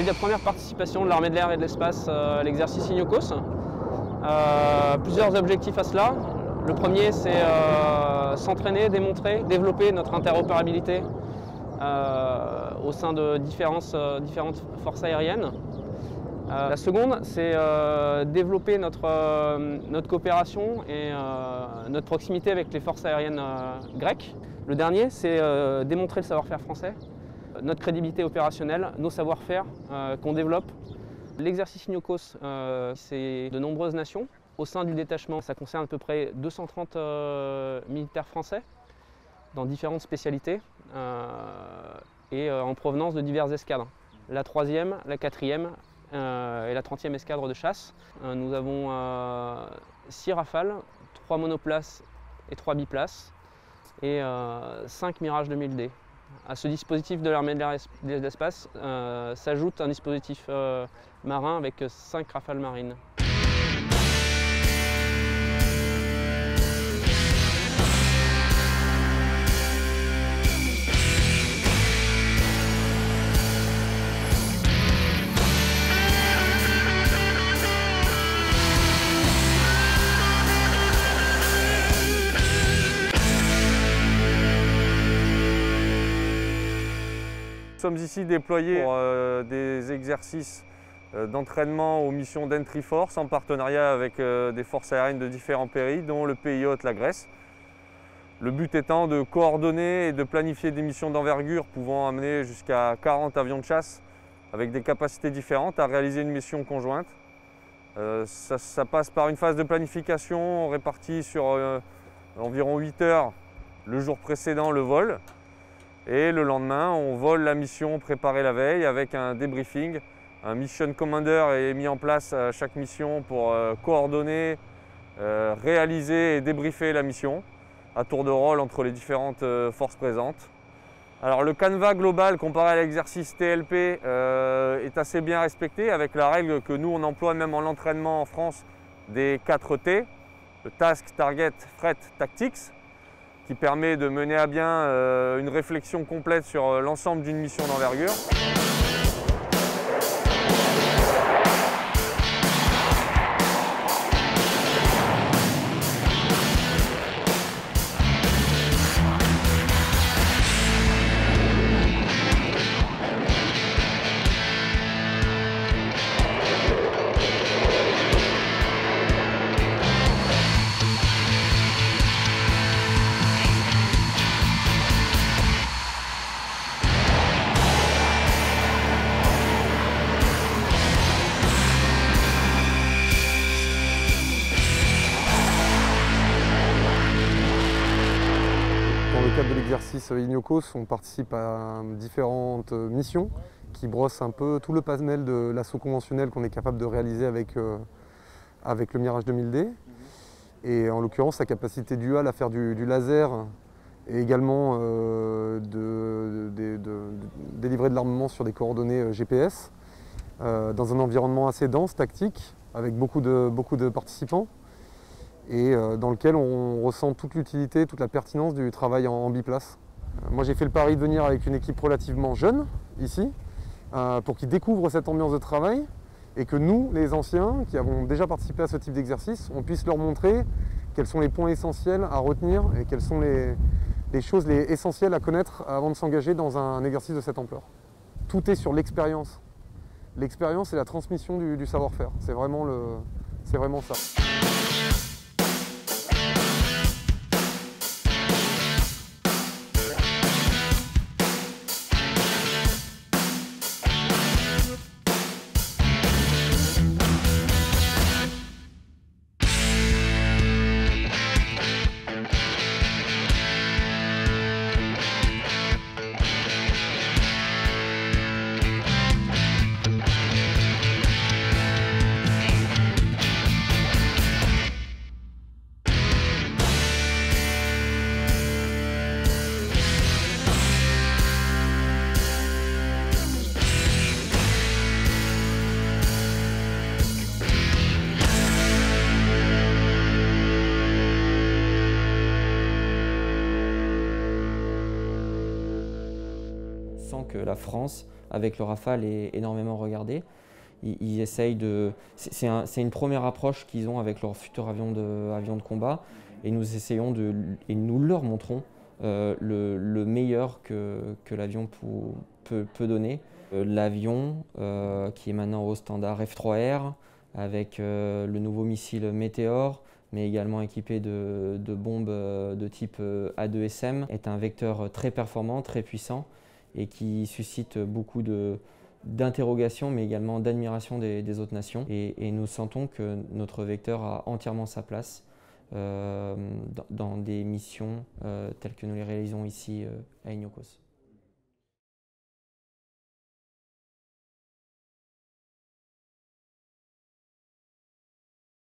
C'est la première participation de l'armée de l'air et de l'espace à l'exercice IGNIOCOS. Plusieurs objectifs à cela. Le premier, c'est s'entraîner, démontrer, développer notre interopérabilité au sein de différentes forces aériennes. La seconde, c'est développer notre coopération et notre proximité avec les forces aériennes grecques. Le dernier, c'est démontrer le savoir-faire français, notre crédibilité opérationnelle, nos savoir-faire qu'on développe. L'exercice IGNIOCOS, c'est de nombreuses nations. Au sein du détachement, ça concerne à peu près 230 militaires français dans différentes spécialités et en provenance de diverses escadres. La 3e, la 4e et la 30e escadre de chasse. Nous avons 6 Rafales, 3 monoplaces et 3 biplaces et 5 Mirage 2000D. À ce dispositif de l'armée de l'air et de l'espace s'ajoute un dispositif marin avec 5 Rafales marines. Nous sommes ici déployés pour des exercices d'entraînement aux missions d'Entry Force en partenariat avec des forces aériennes de différents pays, dont le pays hôte, la Grèce. Le but étant de coordonner et de planifier des missions d'envergure pouvant amener jusqu'à 40 avions de chasse avec des capacités différentes à réaliser une mission conjointe. Ça passe par une phase de planification répartie sur environ 8 heures le jour précédent le vol. Et le lendemain, on vole la mission préparée la veille avec un débriefing. Un mission commander est mis en place à chaque mission pour coordonner, réaliser et débriefer la mission à tour de rôle entre les différentes forces présentes. Alors le canevas global comparé à l'exercice TLP est assez bien respecté avec la règle que nous on emploie même en l'entraînement en France des 4 T, le Task, Target, Threat, Tactics, qui permet de mener à bien une réflexion complète sur l'ensemble d'une mission d'envergure. Dans le cadre de l'exercice IGNIOCOS, on participe à différentes missions qui brossent un peu tout le panel de l'assaut conventionnel qu'on est capable de réaliser avec le Mirage 2000D. Et en l'occurrence, la capacité duale à faire du laser et également de délivrer de l'armement sur des coordonnées GPS dans un environnement assez dense, tactique, avec beaucoup de participants, et dans lequel on ressent toute l'utilité, toute la pertinence du travail en biplace. Moi j'ai fait le pari de venir avec une équipe relativement jeune ici, pour qu'ils découvrent cette ambiance de travail et que nous, les anciens, qui avons déjà participé à ce type d'exercice, on puisse leur montrer quels sont les points essentiels à retenir et quelles sont les choses essentielles à connaître avant de s'engager dans un exercice de cette ampleur. Tout est sur l'expérience. L'expérience et la transmission du savoir-faire. C'est vraiment ça. sent que la France, avec le Rafale, est énormément regardée. Ils essayent de... C'est une première approche qu'ils ont avec leur futur avion de combat, et nous essayons et nous leur montrons le meilleur que l'avion peut donner. L'avion qui est maintenant au standard F3R, avec le nouveau missile Météor, mais également équipé de bombes de type A2SM, est un vecteur très performant, très puissant, et qui suscite beaucoup d'interrogations, mais également d'admiration des autres nations. Et nous sentons que notre vecteur a entièrement sa place dans des missions telles que nous les réalisons ici à Ignokhos.